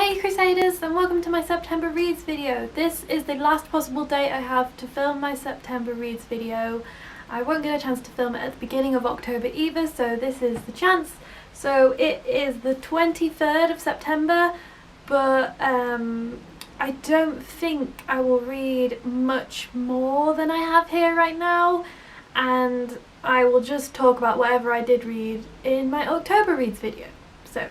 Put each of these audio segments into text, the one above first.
Hey Crusaders, and welcome to my September Reads video. This is the last possible date I have to film my September Reads video. I won't get a chance to film it at the beginning of October either, so this is the chance. So it is the 23rd of September, but I don't think I will read much more than I have here right now, and I will just talk about whatever I did read in my October Reads video. So,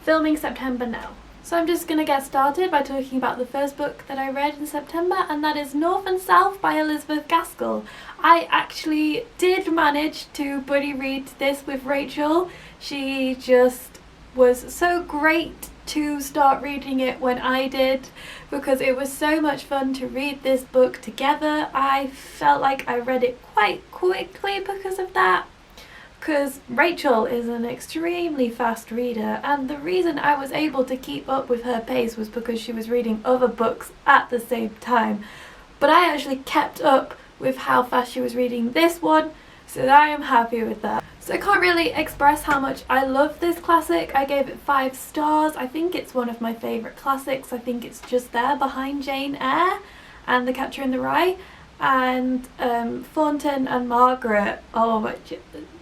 filming September now. So I'm just going to get started by talking about the first book that I read in September, and that is North and South by Elizabeth Gaskell. I actually did manage to buddy read this with Rachel. She just was so great to start reading it when I did, because it was so much fun to read this book together. I felt like I read it quite quickly because of that. Because Rachel is an extremely fast reader, and the reason I was able to keep up with her pace was because she was reading other books at the same time. But I actually kept up with how fast she was reading this one, so I am happy with that. So I can't really express how much I love this classic. I gave it 5 stars. I think it's one of my favourite classics. I think it's just there behind Jane Eyre and The Catcher in the Rye. And Thornton and Margaret,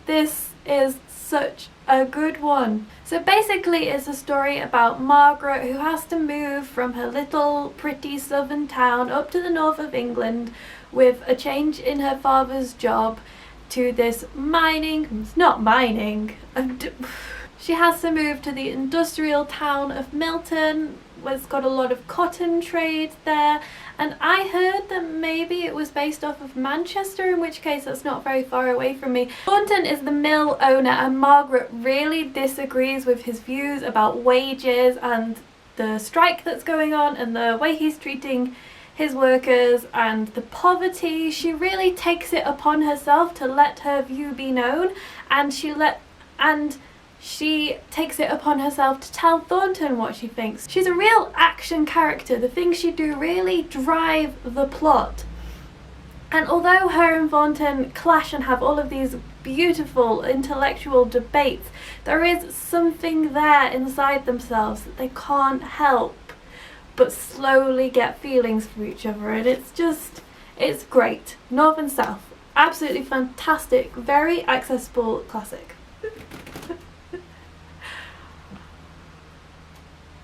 this is such a good one. So basically it's a story about Margaret, who has to move from her little pretty southern town up to the north of England with a change in her father's job to this she has to move to the industrial town of Milton. It's got a lot of cotton trade there, and I heard that maybe it was based off of Manchester, in which case that's not very far away from me. Thornton is the mill owner, and Margaret really disagrees with his views about wages and the strike that's going on and the way he's treating his workers and the poverty. She really takes it upon herself to let her view be known, and she takes it upon herself to tell Thornton what she thinks. She's a real action character. The things she do really drive the plot. And although her and Thornton clash and have all of these beautiful intellectual debates, there is something there inside themselves that they can't help but slowly get feelings for each other, and it's great. North and South, absolutely fantastic, very accessible classic.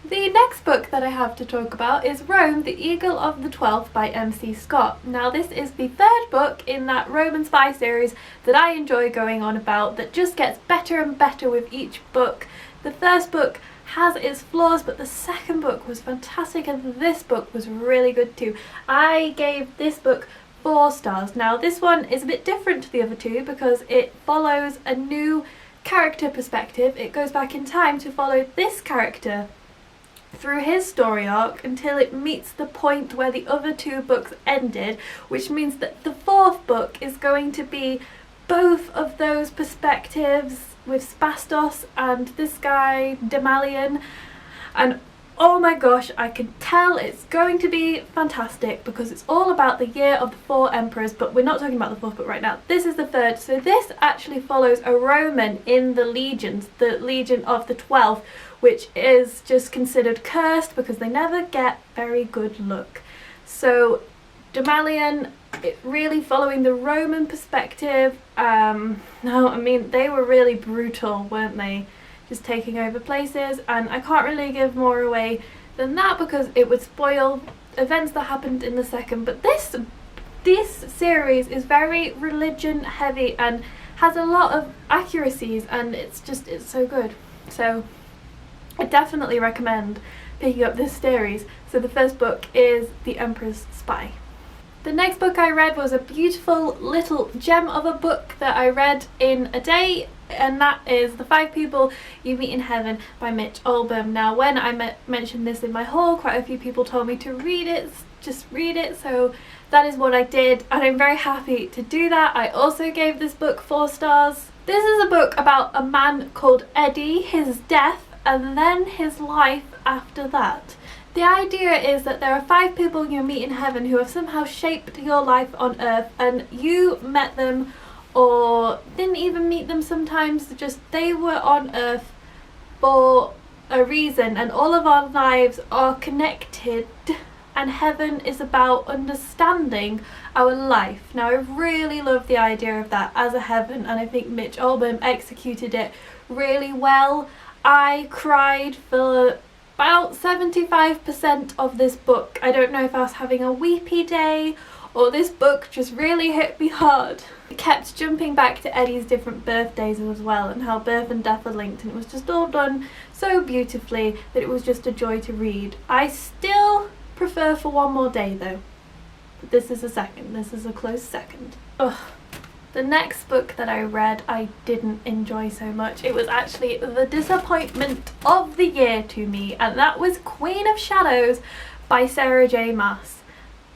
The next book that I have to talk about is Rome, the Eagle of the Twelth by M.C. Scott. Now this is the third book in that Roman spy series that I enjoy going on about, that just gets better and better with each book. The first book has its flaws, but the second book was fantastic, and this book was really good too. I gave this book 4 stars. Now this one is a bit different to the other two because it follows a new character perspective. It goes back in time to follow this character through his story arc until it meets the point where the other 2 books ended, which means that the 4th book is going to be both of those perspectives with Spastos and this guy Demalion, and oh my gosh, I can tell it's going to be fantastic because it's all about the year of the 4 emperors, but we're not talking about the 4th book right now. This is the 3rd, so this actually follows a Roman in the legions, the Legion of the 12th, which is just considered cursed because they never get very good luck. So Demalion, really following the Roman perspective. They were really brutal, weren't they? Just taking over places, and I can't really give more away than that because it would spoil events that happened in the second. But this series is very religion heavy and has a lot of accuracies, and it's so good. So I definitely recommend picking up this series. So the first book is The Emperor's Spy. The next book I read was a beautiful little gem of a book that I read in a day, and that is The 5 People You Meet in Heaven by Mitch Albom. Now when I mentioned this in my haul, quite a few people told me to read it, just read it, so that is what I did, and I'm very happy to do that. I also gave this book 4 stars. This is a book about a man called Eddie, his death, and then his life after that. The idea is that there are 5 people you meet in heaven who have somehow shaped your life on earth, and you met them or didn't even meet them sometimes, just they were on earth for a reason, and all of our lives are connected, and heaven is about understanding our life. Now I really love the idea of that as a heaven, and I think Mitch Albom executed it really well. I cried for about 75% of this book. I don't know if I was having a weepy day or this book just really hit me hard. It kept jumping back to Eddie's different birthdays as well, and how birth and death are linked, and it was just all done so beautifully that it was just a joy to read. I still prefer For One More Day though. This is a close second. Ugh. The next book that I read I didn't enjoy so much. It was actually the disappointment of the year to me, and that was Queen of Shadows by Sarah J. Maas.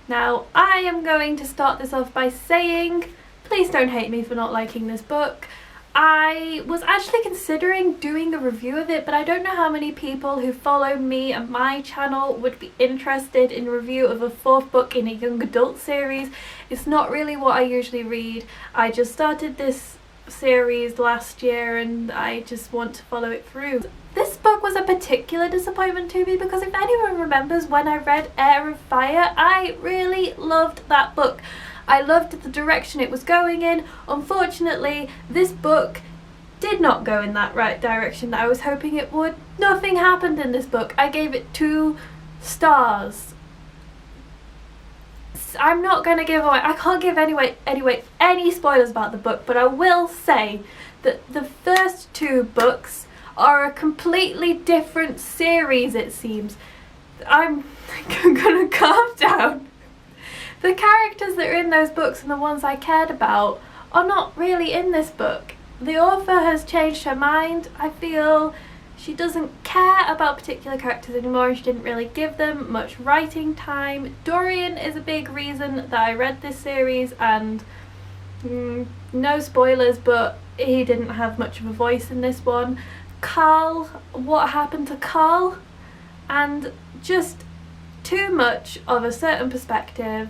Now I am going to start this off by saying, please don't hate me for not liking this book. I was actually considering doing a review of it, but I don't know how many people who follow me and my channel would be interested in a review of a fourth book in a young adult series. It's not really what I usually read. I just started this series last year and I just want to follow it through. This book was a particular disappointment to me because if anyone remembers when I read Air of Fire, I really loved that book. I loved the direction it was going in. Unfortunately, this book did not go in that right direction that I was hoping it would. Nothing happened in this book. I gave it 2 stars. I'm not going to give away, I can't give anyway any spoilers about the book, but I will say that the first 2 books are a completely different series, it seems. I'm gonna calm down. The characters that are in those books and the ones I cared about are not really in this book. The author has changed her mind. I feel she doesn't care about particular characters anymore, and she didn't really give them much writing time. Dorian is a big reason that I read this series, and no spoilers, but he didn't have much of a voice in this one. Carl, what happened to Carl? And just too much of a certain perspective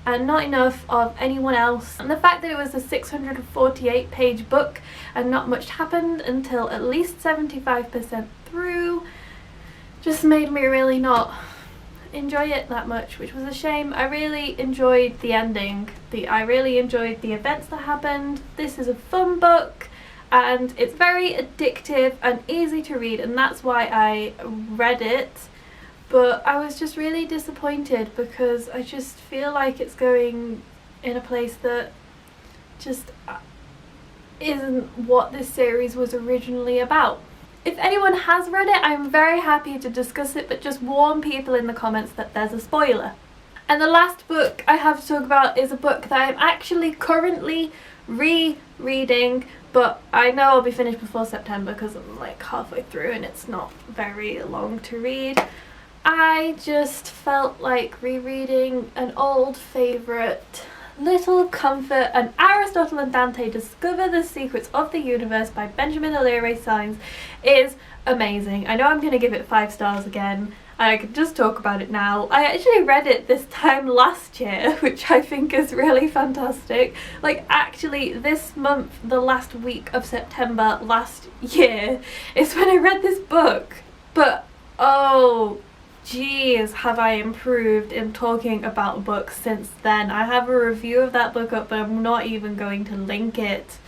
and not enough of anyone else. And the fact that it was a 648 page book and not much happened until at least 75% through just made me really not enjoy it that much, which was a shame. I really enjoyed the ending. I really enjoyed the events that happened. This is a fun book and it's very addictive and easy to read, and that's why I read it. But I was just really disappointed because I just feel like it's going in a place that just isn't what this series was originally about. If anyone has read it, I'm very happy to discuss it, but just warn people in the comments that there's a spoiler. And the last book I have to talk about is a book that I'm actually currently rereading, but I know I'll be finished before September because I'm like halfway through and it's not very long to read. I just felt like rereading an old favourite, Little Comfort, and Aristotle and Dante Discover the Secrets of the Universe by Benjamin Alire Saenz is amazing. I know I'm going to give it 5 stars again. I can just talk about it now. I actually read it this time last year, which I think is really fantastic. Like actually this month, the last week of September last year is when I read this book. But oh geez, have I improved in talking about books since then. I have a review of that book up, but I'm not even going to link it.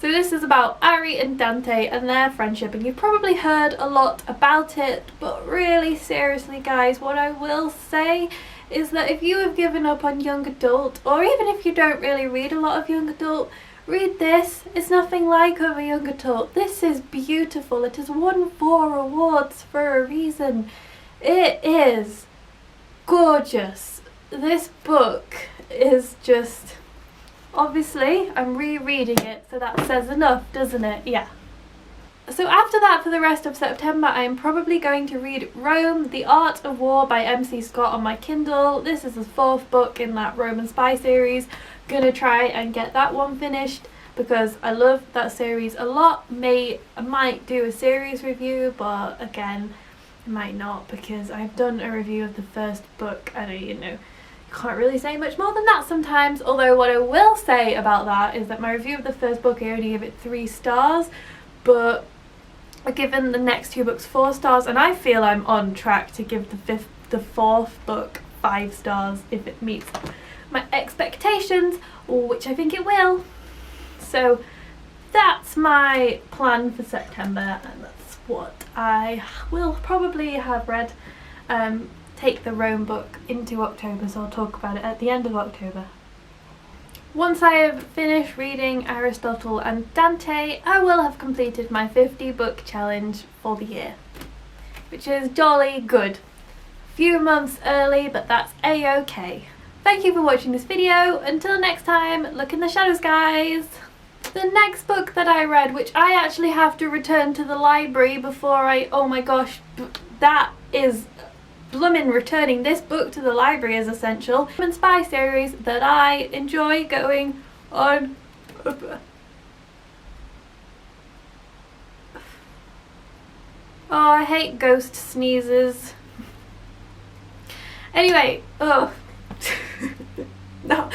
So this is about Ari and Dante and their friendship, and you've probably heard a lot about it, but really seriously guys, what I will say is that if you have given up on young adult, or even if you don't really read a lot of young adult, read this. It's nothing like of a young adult. This is beautiful. It has won 4 awards for a reason. It is gorgeous. This book is just, obviously I'm rereading it, so that says enough, doesn't it? Yeah. So after that, for the rest of September, I am probably going to read Rome, The Art of War by MC Scott on my Kindle. This is the 4th book in that Roman spy series. Gonna try and get that one finished because I love that series a lot. I might do a series review, but again, I might not because I've done a review of the first book and I, can't really say much more than that sometimes. Although what I will say about that is that my review of the first book, I only give it 3 stars, but I've given the next 2 books 4 stars, and I feel I'm on track to give the 4th book 5 stars if it meets my expectations, which I think it will. So that's my plan for September, and that's what I will probably have read. Take the Rome book into October, so I'll talk about it at the end of October. Once I have finished reading Aristotle and Dante, I will have completed my 50 book challenge for the year, which is jolly good. Few months early, but that's a-okay. Thank you for watching this video. Until next time, look in the shadows, guys. The next book that I read, which I actually have to return to the library before oh my gosh, that is Bloomin returning this book to the library is essential. And spy series that I enjoy going on. Oh, I hate ghost sneezes. Anyway, oh. Now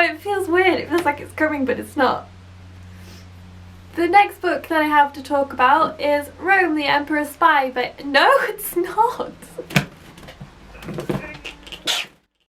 it feels weird. It feels like it's coming, but it's not. The next book that I have to talk about is Rome, the Emperor's Spy, but no, it's not.